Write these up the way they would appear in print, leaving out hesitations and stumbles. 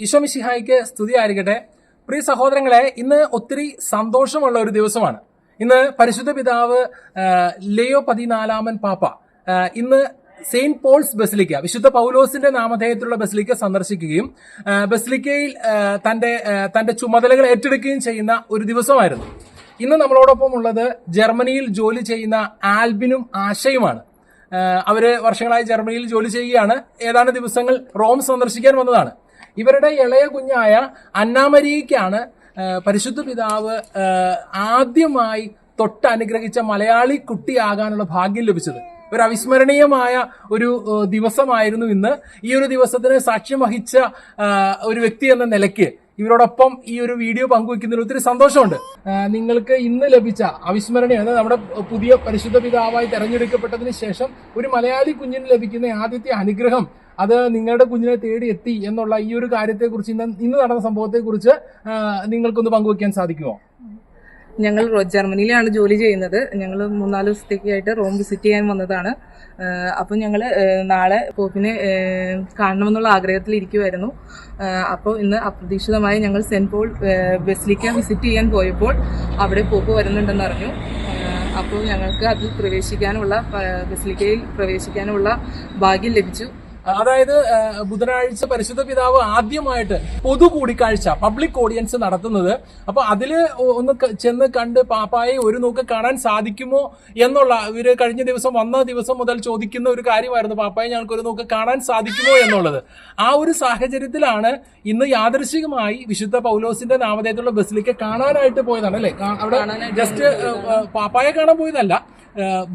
ഈശോ മിശിഹായിക്ക് സ്തുതിയായിരിക്കട്ടെ. പ്രിയ സഹോദരങ്ങളെ, ഇന്ന് ഒത്തിരി സന്തോഷമുള്ള ഒരു ദിവസമാണ്. ഇന്ന് പരിശുദ്ധ പിതാവ് ലിയോ 14 പാപ്പ ഇന്ന് സെയിന്റ് പോൾസ് ബസിലിക്ക, വിശുദ്ധ പൗലോസിന്റെ നാമധേയത്തിലുള്ള ബസിലിക്ക സന്ദർശിക്കുകയും ബസിലിക്കയിൽ തന്റെ ചുമതലകൾ ഏറ്റെടുക്കുകയും ചെയ്യുന്ന ഒരു ദിവസമായിരുന്നു. ഇന്ന് നമ്മളോടൊപ്പം ഉള്ളത് ജർമ്മനിയിൽ ജോലി ചെയ്യുന്ന ആൽബിനും ആശയുമാണ്. അവര് വർഷങ്ങളായി ജർമ്മനിയിൽ ജോലി ചെയ്യുകയാണ്. ഏതാനും ദിവസങ്ങൾ റോം സന്ദർശിക്കാൻ വന്നതാണ്. ഇവരുടെ ഇളയ കുഞ്ഞായ അന്നാമരിയയ്ക്കാണ് പരിശുദ്ധ പിതാവ് ആദ്യമായി തൊട്ട് അനുഗ്രഹിച്ച മലയാളി കുട്ടിയാകാനുള്ള ഭാഗ്യം ലഭിച്ചത്. ഒരു അവിസ്മരണീയമായ ഒരു ദിവസമായിരുന്നു ഇന്ന്. ഈ ഒരു ദിവസത്തിന് സാക്ഷ്യം വഹിച്ച ഒരു വ്യക്തി എന്ന നിലയ്ക്ക് ഇവരോടൊപ്പം ഈ ഒരു വീഡിയോ പങ്കുവെക്കുന്നതിൽ ഒത്തിരി സന്തോഷമുണ്ട്. നിങ്ങൾക്ക് ഇന്ന് ലഭിച്ച അവിസ്മരണീയം, നമ്മുടെ പുതിയ പരിശുദ്ധ പിതാവായി തെരഞ്ഞെടുക്കപ്പെട്ടതിന് ശേഷം ഒരു മലയാളി കുഞ്ഞിന് ലഭിക്കുന്ന ആദ്യത്തെ അനുഗ്രഹം, അത് നിങ്ങളുടെ കുഞ്ഞിനെ തേടി എത്തി എന്നുള്ള ഈ ഒരു കാര്യത്തെക്കുറിച്ച്, ഇന്ന് നടന്ന സംഭവത്തെക്കുറിച്ച് നിങ്ങൾക്കൊന്ന് പങ്കുവെക്കാൻ സാധിക്കുമോ? ഞങ്ങൾ ജർമ്മനിയിലാണ് ജോലി ചെയ്യുന്നത്. ഞങ്ങൾ 3-4 ദിവസത്തേക്കായിട്ട് റോം വിസിറ്റ് ചെയ്യാൻ വന്നതാണ്. അപ്പോൾ ഞങ്ങൾ നാളെ പോപ്പിനെ കാണണമെന്നുള്ള ആഗ്രഹത്തിലിരിക്കുമായിരുന്നു. അപ്പോൾ ഇന്ന് അപ്രതീക്ഷിതമായി ഞങ്ങൾ സെന്റ് പോൾ ബസിലിക്ക വിസിറ്റ് ചെയ്യാൻ പോയപ്പോൾ അവിടെ പോപ്പ് വരുന്നുണ്ടെന്ന് അറിഞ്ഞു. അപ്പോൾ ഞങ്ങൾക്ക് അതിൽ ബസിലിക്കയിൽ പ്രവേശിക്കാനുള്ള ഭാഗ്യം ലഭിച്ചു. അതായത് ബുധനാഴ്ച പരിശുദ്ധ പിതാവ് ആദ്യമായിട്ട് പൊതു കൂടിക്കാഴ്ച, പബ്ലിക് ഓഡിയൻസ് നടത്തുന്നത്. അപ്പൊ അതില് ഒന്ന് ചെന്ന് കണ്ട് പാപ്പായെ ഒരു നോക്ക് കാണാൻ സാധിക്കുമോ എന്നുള്ള, ഇവര് കഴിഞ്ഞ ദിവസം വന്ന ദിവസം മുതൽ ചോദിക്കുന്ന ഒരു കാര്യമായിരുന്നു, പാപ്പായെ ഞങ്ങൾക്ക് ഒരു നോക്ക് കാണാൻ സാധിക്കുമോ എന്നുള്ളത്. ആ ഒരു സാഹചര്യത്തിലാണ് ഇന്ന് യാദൃശികമായി വിശുദ്ധ പൗലോസിന്റെ നാമധേയത്തിലുള്ള ബസിലിക്ക കാണാനായിട്ട് പോയതാണ്, അല്ലെ? അവിടെ ജസ്റ്റ് പാപ്പായെ കാണാൻ പോയതല്ല,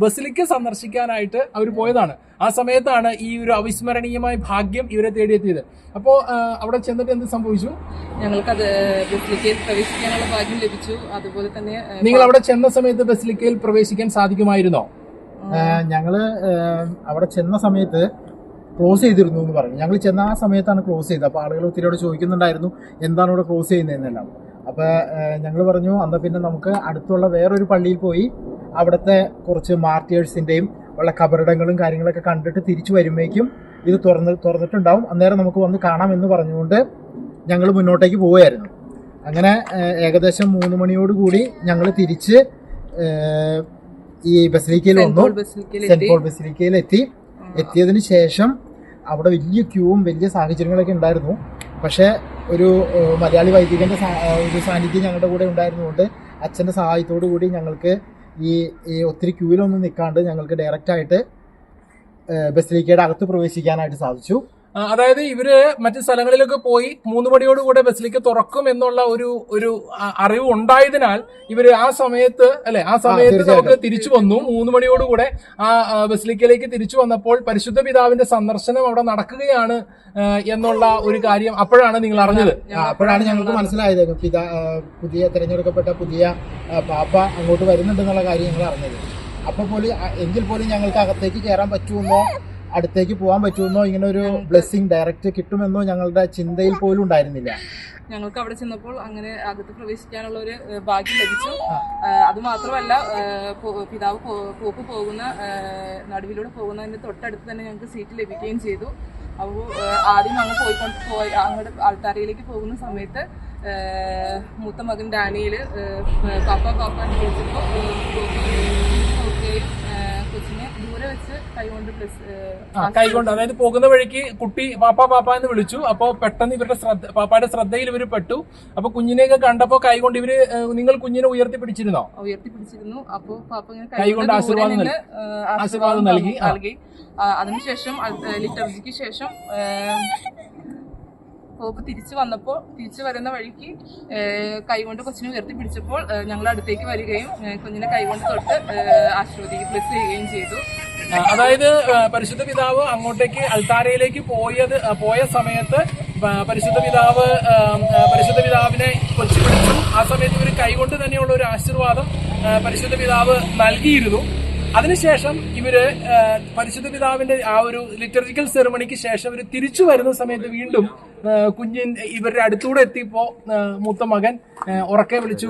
ബസിലിക്ക സന്ദർശിക്കാനായിട്ട് അവർ പോയതാണ്. ആ സമയത്താണ് ഈ ഒരു അവിസ്മരണീയമായ ഭാഗ്യം ഇവരെ തേടിയെത്തിയത്. അപ്പോൾ അവിടെ ചെന്നിട്ട് എന്ത് സംഭവിച്ചു? ഞങ്ങൾക്ക് ബസിലിക്കയിൽ പ്രവേശിക്കാനുള്ള ഭാഗ്യം ലഭിച്ചു. അതുപോലെ തന്നെ നിങ്ങൾ അവിടെ ചെന്ന സമയത്ത് ബസിലിക്കയിൽ പ്രവേശിക്കാൻ സാധിക്കുമായിരുന്നോ? ഞങ്ങള് അവിടെ ചെന്ന സമയത്ത് ക്ലോസ് ചെയ്തിരുന്നു എന്ന് പറഞ്ഞു. ഞങ്ങൾ ചെന്ന ആ സമയത്താണ് ക്ലോസ് ചെയ്തത്. അപ്പോൾ ആളുകൾ ഒത്തിരിയോട് ചോദിക്കുന്നുണ്ടായിരുന്നു എന്താണ് ഇവിടെ ക്ലോസ് ചെയ്യുന്നതെന്നെല്ലാം. അപ്പോൾ ഞങ്ങൾ പറഞ്ഞു, അന്ന് പിന്നെ നമുക്ക് അടുത്തുള്ള വേറൊരു പള്ളിയിൽ പോയി അവിടുത്തെ കുറച്ച് മാർട്ടിയേഴ്സിൻ്റെയും ഉള്ള കബറിടങ്ങളും കാര്യങ്ങളൊക്കെ കണ്ടിട്ട് തിരിച്ചു വരുമ്പോഴേക്കും ഇത് തുറന്നിട്ടുണ്ടാവും, അന്നേരം നമുക്ക് വന്ന് കാണാമെന്ന് പറഞ്ഞുകൊണ്ട് ഞങ്ങൾ മുന്നോട്ടേക്ക് പോവുകയായിരുന്നു. അങ്ങനെ ഏകദേശം 3 മണിയോടുകൂടി ഞങ്ങൾ തിരിച്ച് ഈ ബസിലിക്കയിൽ വന്നു. സെന്റ് പോൾ ബസിലിക്കയിൽ എത്തിയതിന് ശേഷം അവിടെ വലിയ ക്യൂവും വലിയ സാഹചര്യങ്ങളൊക്കെ ഉണ്ടായിരുന്നു. പക്ഷേ ഒരു മലയാളി വൈദികന്റെ ഒരു സാന്നിധ്യം ഞങ്ങളുടെ കൂടെ ഉണ്ടായിരുന്നുകൊണ്ട് അച്ഛൻ്റെ സഹായത്തോടു കൂടി ഞങ്ങൾക്ക് ഈ ഒത്തിരി ക്യൂവിലൊന്നും നിൽക്കാണ്ട് ഞങ്ങൾക്ക് ഡയറക്റ്റായിട്ട് ബസിലിക്കയുടെ അകത്ത് പ്രവേശിക്കാനായിട്ട് സാധിച്ചു. അതായത് ഇവര് മറ്റു സ്ഥലങ്ങളിലൊക്കെ പോയി 3 മണിയോടുകൂടെ ബസിലിക്ക തുറക്കും എന്നുള്ള ഒരു അറിവ് ഉണ്ടായതിനാൽ ഇവര് ആ സമയത്ത് നമുക്ക് തിരിച്ചു വന്നു. 3 മണിയോടുകൂടെ ആ ബസിലിക്കയിലേക്ക് തിരിച്ചു വന്നപ്പോൾ പരിശുദ്ധ പിതാവിന്റെ സന്ദർശനം അവിടെ നടക്കുകയാണ് എന്നുള്ള ഒരു കാര്യം അപ്പോഴാണ് നിങ്ങൾ അറിഞ്ഞത്. അപ്പോഴാണ് ഞങ്ങൾക്ക് മനസ്സിലായത് തിരഞ്ഞെടുക്കപ്പെട്ട പുതിയ പാപ്പ അങ്ങോട്ട് വരുന്നുണ്ടെന്നുള്ള കാര്യം ഞങ്ങൾ അറിഞ്ഞത്. എങ്കിൽ പോലും ഞങ്ങൾക്ക് അകത്തേക്ക് കയറാൻ പറ്റുമെന്നോ അടുത്തേക്ക് പോകാൻ പറ്റുമെന്നോ ഇങ്ങനെ ഒരു ബ്ലെസ്സിങ് ഡയറക്റ്റ് കിട്ടുമെന്നോ ഞങ്ങളുടെ ചിന്തയിൽ പോലും ഉണ്ടായിരുന്നില്ല. ഞങ്ങൾക്ക് അവിടെ ചെന്നപ്പോൾ അങ്ങനെ അകത്ത് പ്രവേശിക്കാനുള്ള ഒരു ഭാഗ്യം ലഭിച്ചു. അതുമാത്രമല്ല, പിതാവ് പോപ്പ് പോകുന്ന നടുവിലൂടെ പോകുന്നതിന്റെ തൊട്ടടുത്ത് തന്നെ ഞങ്ങൾക്ക് സീറ്റ് ലഭിക്കുകയും ചെയ്തു. അപ്പോൾ ആദ്യം അങ്ങോട്ട് ആൾത്താരയിലേക്ക് പോകുന്ന സമയത്ത് മൂത്ത മകൻ ഡാനിയിൽ പാപ്പ എന്ന് വിളിച്ചപ്പോൾ നോക്കുകയും കൊച്ചിനെ ദൂരെ വെച്ച് കൈകൊണ്ട് അതായത് പോകുന്ന വഴിക്ക് കുട്ടി പാപ്പ എന്ന് വിളിച്ചു. അപ്പൊ പെട്ടെന്ന് പാപ്പായുടെ ശ്രദ്ധയിൽ ഇവര് പെട്ടു. അപ്പൊ കുഞ്ഞിനെയൊക്കെ കണ്ടപ്പോ കൈകൊണ്ട് നിങ്ങൾ കുഞ്ഞിനെ ഉയർത്തിപ്പിടിച്ചിരുന്നു. അപ്പൊ പാപ്പ കൈകൊണ്ട് ആശീർവാദം നൽകി. അതിനുശേഷം ലിറ്റർജിക്ക് ശേഷം പോപ്പ് തിരിച്ചു വരുന്ന വഴിക്ക് കൈകൊണ്ട് കൊച്ചിനെ ഉയർത്തിപ്പിടിച്ചപ്പോൾ ഞങ്ങൾ അടുത്തേക്ക് വരികയും കുഞ്ഞിനെ കൈകൊണ്ട് തൊട്ട് ബ്ലെസ് ചെയ്യുകയും ചെയ്തു. അതായത് പരിശുദ്ധ പിതാവ് അങ്ങോട്ടേക്ക് അൾത്താരയിലേക്ക് പോയ സമയത്ത് പരിശുദ്ധ പിതാവിനെ കൊച്ചു പിടിച്ചു. ആ സമയത്ത് ഇവർ കൈകൊണ്ട് തന്നെയുള്ള ഒരു ആശീർവാദം പരിശുദ്ധ പിതാവ് നൽകിയിരുന്നു. അതിനുശേഷം ഇവര് പരിശുദ്ധ പിതാവിന്റെ ആ ഒരു ലിറ്റർജിക്കൽ സെറമണിക്ക് ശേഷം ഇവര് തിരിച്ചു വരുന്ന സമയത്ത് വീണ്ടും ഇവരുടെ അടുത്തൂടെ എത്തിയപ്പോ മൂത്ത മകൻ ഉറക്കെ വിളിച്ചു,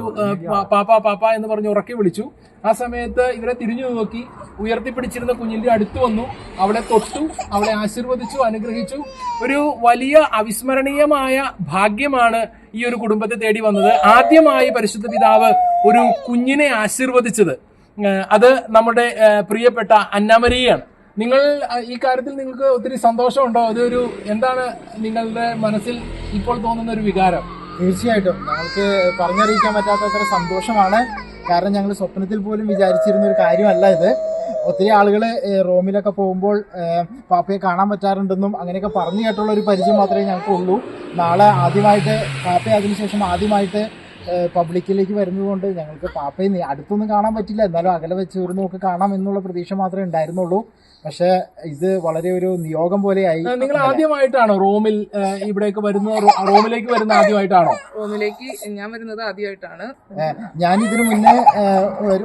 പാപ്പ പാപ്പ എന്ന് പറഞ്ഞ് ഉറക്കെ വിളിച്ചു. ആ സമയത്ത് ഇവരെ തിരിഞ്ഞു നോക്കി ഉയർത്തിപ്പിടിച്ചിരുന്ന കുഞ്ഞിന്റെ അടുത്ത് വന്നു, അവളെ തൊട്ടു, അവളെ ആശീർവദിച്ചു, അനുഗ്രഹിച്ചു. ഒരു വലിയ അവിസ്മരണീയമായ ഭാഗ്യമാണ് ഈ ഒരു കുടുംബത്തെ തേടി വന്നത്. ആദ്യമായി പരിശുദ്ധ പിതാവ് ഒരു കുഞ്ഞിനെ ആശീർവദിച്ചത് അത് നമ്മുടെ പ്രിയപ്പെട്ട അന്നാമരിയാണ്. നിങ്ങൾ ഈ കാര്യത്തിൽ നിങ്ങൾക്ക് ഒത്തിരി സന്തോഷമുണ്ടോ? അതൊരു എന്താണ് നിങ്ങളുടെ മനസ്സിൽ ഇപ്പോൾ തോന്നുന്ന ഒരു വികാരം? തീർച്ചയായിട്ടും ഞങ്ങൾക്ക് പറഞ്ഞറിയിക്കാൻ പറ്റാത്തത്ര സന്തോഷമാണ്. കാരണം ഞങ്ങൾ സ്വപ്നത്തിൽ പോലും വിചാരിച്ചിരുന്ന ഒരു കാര്യമല്ല ഇത്. ഒത്തിരി ആളുകൾ റോമിലൊക്കെ പോകുമ്പോൾ പാപ്പയെ കാണാൻ പറ്റാറുണ്ടെന്നും അങ്ങനെയൊക്കെ പറഞ്ഞു കേട്ടുള്ള ഒരു പരിചയം മാത്രമേ ഞങ്ങൾക്കുള്ളൂ. നാളെ ആദ്യമായിട്ട് പാപ്പയെ അതിനുശേഷം ആദ്യമായിട്ട് പബ്ലിക്കിലേക്ക് വരുന്നതുകൊണ്ട് ഞങ്ങൾക്ക് പാപ്പയെ അടുത്തൊന്നും കാണാൻ പറ്റില്ല, എന്നാലും അകലെ വെച്ച് ഒരു നോക്ക് കാണാം എന്നുള്ള പ്രതീക്ഷ മാത്രമേ ഉണ്ടായിരുന്നുള്ളൂ. പക്ഷെ ഇത് വളരെ ഒരു നിയോഗം പോലെയായി. നിങ്ങൾ ആദ്യമായിട്ടാണോ റോമിൽ ഇവിടേക്ക് വരുന്നത്? റോമിലേക്ക് വരുന്ന ആദ്യമായിട്ടാണോ? റോമിലേക്ക് ഞാൻ വരുന്നത് ആദ്യമായിട്ടാണ്. ഞാൻ ഇതിനു മുന്നേ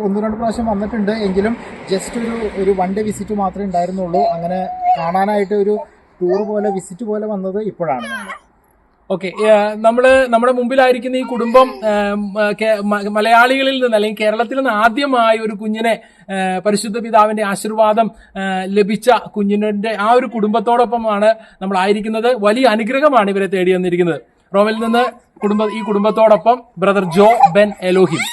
1-2 പ്രാവശ്യം വന്നിട്ടുണ്ട്, എങ്കിലും ജസ്റ്റ് ഒരു 1 ഡേ വിസിറ്റ് മാത്രമേ ഉണ്ടായിരുന്നുള്ളൂ. അങ്ങനെ കാണാനായിട്ട് ഒരു ടൂർ പോലെ വിസിറ്റ് പോലെ വന്നത് ഇപ്പോഴാണ്. ഓക്കെ, നമ്മുടെ മുമ്പിലായിരിക്കുന്ന ഈ കുടുംബം മലയാളികളിൽ നിന്ന് അല്ലെങ്കിൽ കേരളത്തിൽ നിന്ന് ആദ്യമായി ഒരു കുഞ്ഞിനെ പരിശുദ്ധ പിതാവിന്റെ ആശീർവാദം ലഭിച്ച കുഞ്ഞിന്റെ ആ ഒരു കുടുംബത്തോടൊപ്പമാണ് നമ്മൾ ആയിരിക്കുന്നത്. വലിയ അനുഗ്രഹമാണ് ഇവരെ തേടി വന്നിരിക്കുന്നത്. റോമിൽ നിന്ന് ഈ കുടുംബത്തോടൊപ്പം ബ്രദർ ജോ ബെൻ എലോഹിം.